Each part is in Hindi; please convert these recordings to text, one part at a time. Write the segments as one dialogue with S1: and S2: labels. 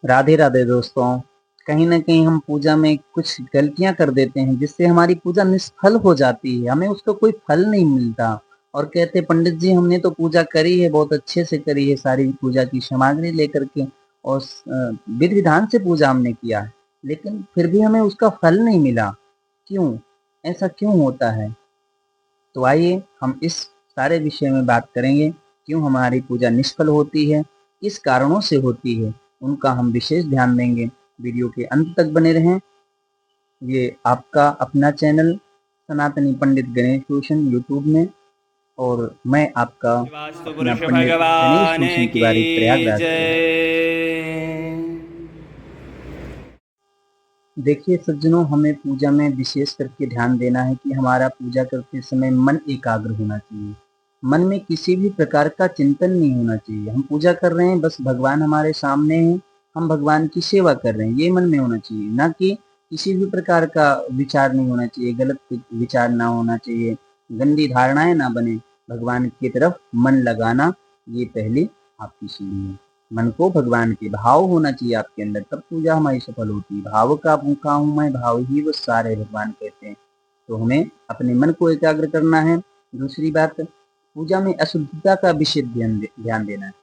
S1: राधे राधे दोस्तों। कहीं न कहीं हम पूजा में कुछ गलतियाँ कर देते हैं जिससे हमारी पूजा निष्फल हो जाती है, हमें उसका कोई फल नहीं मिलता और कहते पंडित जी हमने तो पूजा करी है, बहुत अच्छे से करी है, सारी पूजा की सामग्री लेकर के और विधि-विधान से पूजा हमने किया है, लेकिन फिर भी हमें उसका फल नहीं मिला। क्यों? ऐसा क्यों होता है? तो आइए हम इस सारे विषय में बात करेंगे, क्यों हमारी पूजा निष्फल होती है, किस कारणों से होती है, उनका हम विशेष ध्यान देंगे। वीडियो के अंत तक बने रहें। ये आपका अपना चैनल सनातनी पंडित गणेश भूषण यूट्यूब में और मैं आपका
S2: वास्तु
S1: अपना
S2: पुरुष
S1: पंडित गणेश
S2: भगवान
S1: भूषण
S2: की
S1: तिवारी प्रयागराज से।
S2: जय।
S1: देखिए सज्जनों, हमें पूजा में विशेष करके ध्यान देना है कि हमारा पूजा करते समय मन एकाग्र होना चाहिए। मन में किसी भी प्रकार का चिंतन नहीं होना चाहिए। हम पूजा कर रहे हैं, बस भगवान हमारे सामने हैं, हम भगवान की सेवा कर रहे हैं, ये मन में होना चाहिए। ना कि किसी भी प्रकार का विचार नहीं होना चाहिए, गलत विचार ना होना चाहिए, गंदी धारणाएँ ना बने। भगवान की तरफ मन लगाना, ये पहली आपकी सीढ़ी है। मन को भगवान के भाव होना चाहिए आपके अंदर, तब पूजा हमारी सफल होती है। भाव का भूखा हूँ मैं, भाव ही वो सारे भगवान कहते हैं। तो हमें अपने मन को एकाग्र करना है। दूसरी बात, पूजा में अशुद्धता का विशेष ध्यान देना है।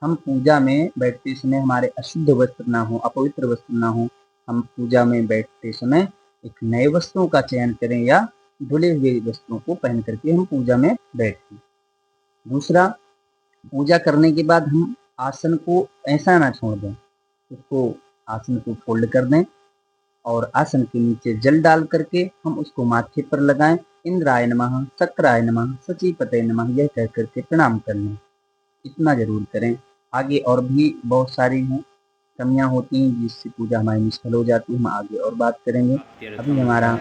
S1: हम पूजा में बैठते समय हमारे अशुद्ध वस्त्र ना हो, अपवित्र वस्त्र ना हो। हम पूजा में बैठते समय एक नए वस्त्रों का चयन करें या धुले हुए वस्त्रों को पहन करके हम पूजा में बैठें। दूसरा, पूजा करने के बाद हम आसन को ऐसा ना छोड़ दें, उसको आसन को फोल्ड कर दें और आसन के नीचे जल डाल करके हम उसको माथे पर लगाएं। इंद्राय नमः, शक्राय नमः, सचीपते नमः यह कह करके प्रणाम कर लें। इतना जरूर करें। आगे और भी बहुत सारी हैं कमियां होती हैं जिससे पूजा हमारी निष्फल हो जाती है, हम आगे और बात करेंगे। अभी
S2: प्राप्त्यर्थम
S1: हमारा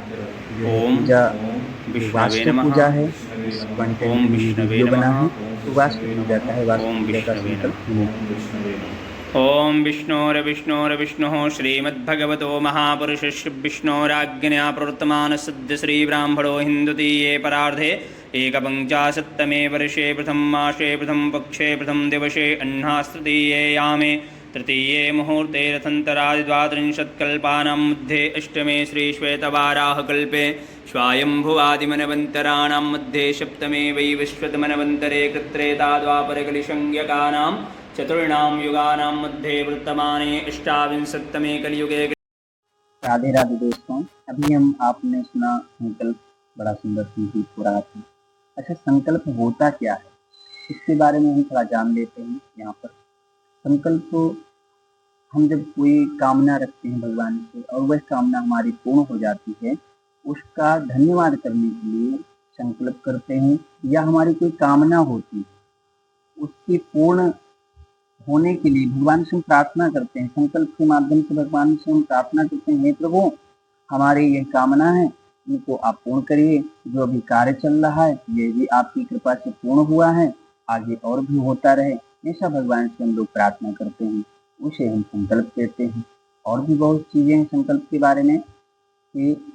S1: जो है
S2: ओम
S1: पूजा, जो
S2: विष्णवे
S1: वास्तु
S2: नमः।
S1: पूजा है, इस कंटेंट
S2: ओम
S1: के लिए
S2: विष्णवे
S1: वीडियो बना
S2: नमः।
S1: है। तो वास्तु पूजा क्या है, वास्तु
S2: ओम
S1: पूजा का
S2: विष्णवे
S1: संकल्प
S2: नमः।
S1: होना
S2: ओम
S1: चाहिए।
S2: विष्णवे नमः। ओम विष्णोर्विष्णोर्विष्णुः श्रीमद्भगवतो महापुरुषस्य विष्णोराज्ञया प्रवर्तमानस्य श्रीब्राह्मणो हिन्दुतीये परार्धे एकपञ्चाशत्तमे वर्षे प्रथममासे प्रथमपक्षे प्रथमदिवसे अह्नास्तृतीये तृतीये मुहूर्ते रथन्तरादिद्वात्रिंशत्कल्पानां मध्ये अष्टमे श्रीश्वेतवाराहकल्पे स्वायम्भुवादिमनवन्तराणां मध्ये सप्तमे वैवस्वतमनवन्तरे कृत्रेता द्वापरकलिसंज्ञकानां चतुर्णां युगानां मध्ये वर्तमाने अष्टाविंशत्तमे कलियुगे।
S1: राधे राधे दोस्तों। अभी हम आपने सुना संकल्प, बड़ा सुंदर संकल्प हो रहा था। अच्छा, संकल्प होता क्या है, इसके बारे में हम थोड़ा जान लेते हैं। यहाँ पर संकल्प, हम जब कोई कामना रखते हैं भगवान से और वह कामना हमारी पूर्ण हो जाती है, उसका धन्यवाद करने के लिए संकल्प करते हैं। या हमारी कोई कामना होती है, उसकी पूर्ण होने के लिए भगवान से हम प्रार्थना करते हैं। संकल्प के माध्यम से भगवान से हम प्रार्थना करते हैं, हे प्रभु हमारी ये कामना है, इनको आप पूर्ण करिए। जो अभी कार्य चल रहा है ये भी आपकी कृपा से पूर्ण हुआ है, आगे और भी होता रहे, ऐसा भगवान से हम लोग प्रार्थना करते हैं, उसे हम संकल्प कहते हैं। और भी बहुत चीजें हैं संकल्प के बारे में कि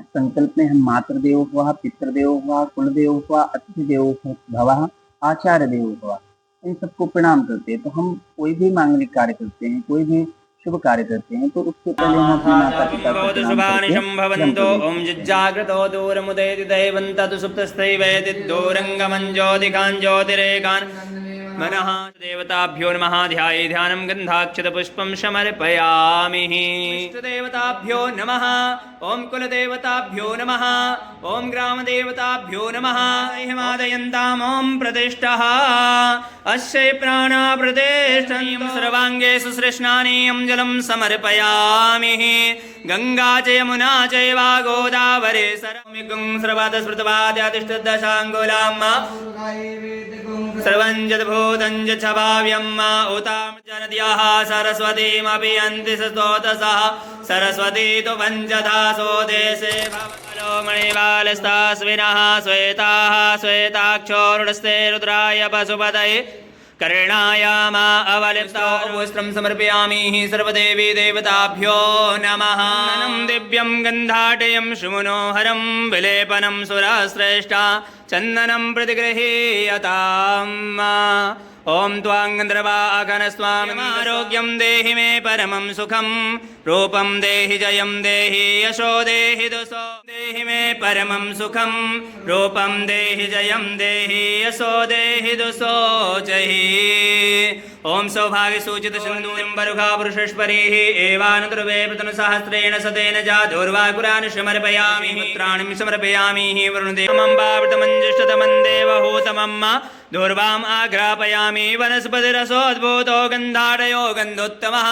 S1: संकल्प में हम मातृदेवो भवः, पितृदेवो भवः, कुलदेवो भवः, अतिथि देवो भवः, आचार्य देवो भवः, इन सबको प्रणाम करते हैं। तो हम कोई भी मांगलिक कार्य करते हैं, कोई भी शुभ कार्य करते हैं, तो उससे पहले हम अपने माता पिता को
S2: भवतु
S1: प्रणाम
S2: शुभानि
S1: करके परम
S2: सम्भवन्तु
S1: प्रवेश
S2: ॐ
S1: करते हैं।
S2: जिज्जाग्रतो दूरमुदेति दैवन्ततु सुप्तस्थैवेति दूरङ्गमञ्ज्योतिकान् ज्योतिरेकान् मनः देवताभ्यो नमः। ध्याये ध्यानं गन्धाक्षतपुष्पं समर्पयामि। इष्टदेवताभ्यो नमः। ॐ कुलदेवताभ्यो नमः। ॐ ग्रामदेवताभ्यो नमः। हिमादयन्ताम् ॐ प्रतिष्ठः अस्य प्राणाप्रतिष्ठं सर्वाङ्गे सुसृष्णानि जलं समर्पयामि। गङ्गा च यमुना चैव गोदावरी सरमिगुं सर्वतस्मृतवाद्यातिष्ठदशाङ्गुलाम् सर्वं जद्भूतं च भाव्यं उतां च नद्याः सरस्वतीमपि यन्ति स्तोतसः सरस्वती तु पञ्चधासो देशे भवलो मणिबालस्तास्विनः श्वेताः श्वेताक्षोरुणस्ते रुद्राय पशुपतये कर्णायामा अवलिप्ता वस्त्रं समर्पयामि सर्वदेवी देवताभ्यो नमः। दिव्यं गन्धाटयं सुमनोहरं विलेपनं सुरश्रेष्ठा चन्दनं प्रतिगृहीयताम् ॐ त्वाङ्गन्द्रवागनस्वामिमारोग्यं देहि मे परमं सुखं रूपं देहि जयं देहि यशो देहि दुसो देहि मे परमं सुखं रूपं देहि जयं देहि यशो देहि दुसो जहि ॐ सौभाग्यसूचित सिन्दूरं बरुघा पुरुषेश्वरीः एवानुद्रवे प्रतनुसहस्रेण सतेन जादुर्वाकुरान् समर्पयामि पुत्राणि समर्पयामि वरुणदेवमं वावृतमञ्जिष्टतमं देवहूतमं दूर्वाम् आघ्रापयामि वनस्पतिरसोद्भूतो गन्धाढयो गन्धोत्तमः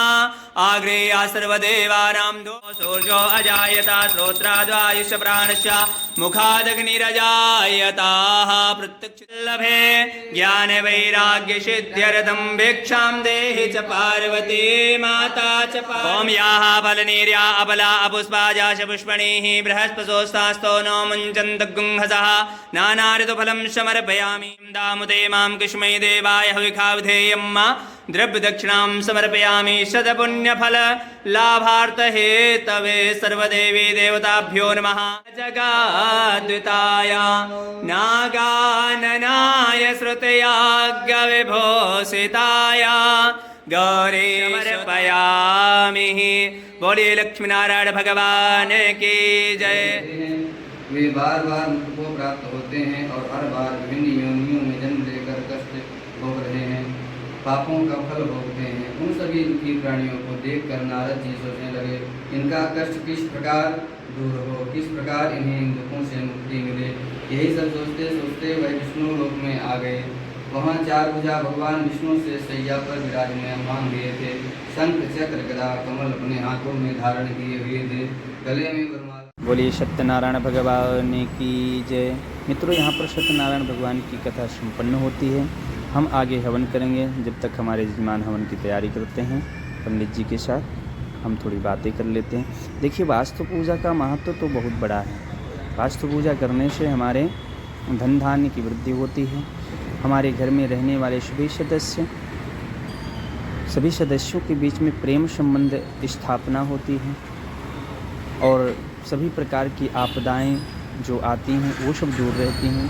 S2: आग्रेया सर्वदेवानां दो सूर्यो अजायता श्रोत्राद्वायुष प्राणश्च मुखादग्निरजायताः प्रत्यक्षलभे ज्ञानवैराग्यसिद्ध्यर्थं भिक्षां देहि च पार्वती माता च ॐ याः फलनीर्या अबला अपुष्पाजाश पुष्पणीः बृहस्पतिस्तास्तो नो मुञ्चन्तगुंहसः नानाऋतुफलं समर्पयामि दामुते मां किस्मै देवाय हविखाविधेयं द्रव्यदक्षिणां समर्पयामि शतपुण्यफल लाभार्थहेतवे सर्वदेवी देवताभ्यो नमः जगाद्विताय नागाननाय श्रुतयाज्ञविभूषिताय गौरी समर्पयामि। बोलिए लक्ष्मीनारायण भगवान की जय।
S3: वे बार बार मृत्यु को प्राप्त होते हैं और हर बार विभिन्न योनियों में जन्म लेकर कष्ट भोग रहे हैं, पापों का फल भोगते हैं। उन सभी दुखी प्राणियों को देखकर नारद जी सोचने लगे, इनका कष्ट किस प्रकार दूर हो, किस प्रकार इन्हें इन दुखों से मुक्ति मिले। यही सब सोचते सोचते वह विष्णु लोक में आ गए। वहाँ चार भुजा भगवान विष्णु से शैया पर विराजमान हुए थे। शंख चक्र गदा कमल अपने हाथों में धारण किए हुए थे, गले में वरमाला।
S1: बोलिए सत्यनारायण भगवान की जय। मित्रों, यहाँ पर सत्यनारायण भगवान की कथा संपन्न होती है। हम आगे हवन करेंगे। जब तक हमारे यजमान हवन की तैयारी करते हैं पंडित जी के साथ, हम थोड़ी बातें कर लेते हैं। देखिए, वास्तु पूजा का महत्व तो बहुत बड़ा है। वास्तु पूजा करने से हमारे धन धान्य की वृद्धि होती है। हमारे घर में रहने वाले सभी सदस्यों के बीच में प्रेम संबंध स्थापना होती है और सभी प्रकार की आपदाएं जो आती हैं वो सब दूर रहती हैं।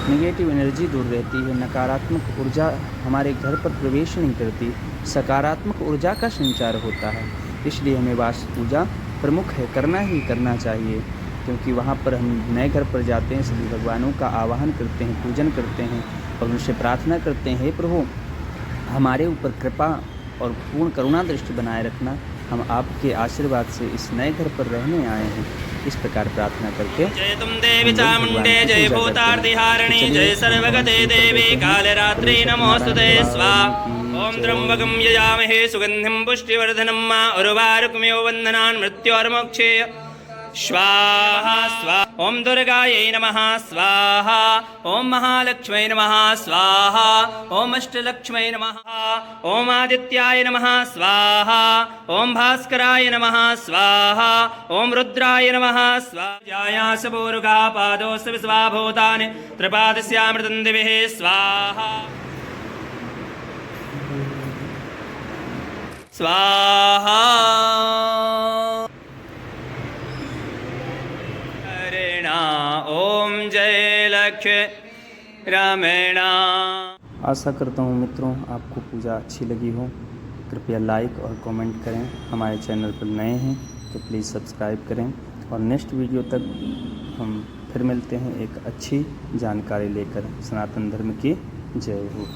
S1: नेगेटिव एनर्जी दूर रहती है। नकारात्मक ऊर्जा हमारे घर पर प्रवेश नहीं करती। सकारात्मक ऊर्जा का संचार होता है। इसलिए हमें वास्तु पूजा प्रमुख है, करना ही करना चाहिए, क्योंकि वहाँ पर हम नए घर पर जाते हैं, सभी भगवानों का आवाहन करते हैं, पूजन करते हैं और उनसे प्रार्थना करते हैं, हे प्रभु हमारे ऊपर कृपा और पूर्ण करुणा दृष्टि बनाए रखना। हम आपके आशीर्वाद से इस नए घर पर रहने आए हैं। इस प्रकार प्रार्थना करके
S2: जय तुम देवी चामुंडे जय भूतार्तिहारिणी जय सर्वगते देवी कालरात्रि नमोस्तुते स्वाहा। ओम त्र्यंबकं यजामहे सुगंधिं पुष्टिवर्धनम् उर्वारुकमिव बन्धनान् मृत्योर्मोक्षे स्वाहा स्वाहा। ओम दुर्गायै नमः स्वाहा। ओम महालक्ष्मै नमः स्वाहा। ओम अष्टलक्ष्मै नमः। ओम आदित्याय नमः स्वाहा। ओम भास्कराय नमः स्वाहा। ओम रुद्राय नमः स्वाहा। जायास पूरुगा पादोस विश्वाभूतानि त्रिपादस्यामृतं दिविः स्वाहा स्वाहा। ओम जय लक्ष्मी रमेणा।
S1: आशा करता हूँ मित्रों आपको पूजा अच्छी लगी हो। कृपया लाइक और कमेंट करें। हमारे चैनल पर नए हैं तो प्लीज़ सब्सक्राइब करें और नेक्स्ट वीडियो तक हम फिर मिलते हैं एक अच्छी जानकारी लेकर। सनातन धर्म की जय हो।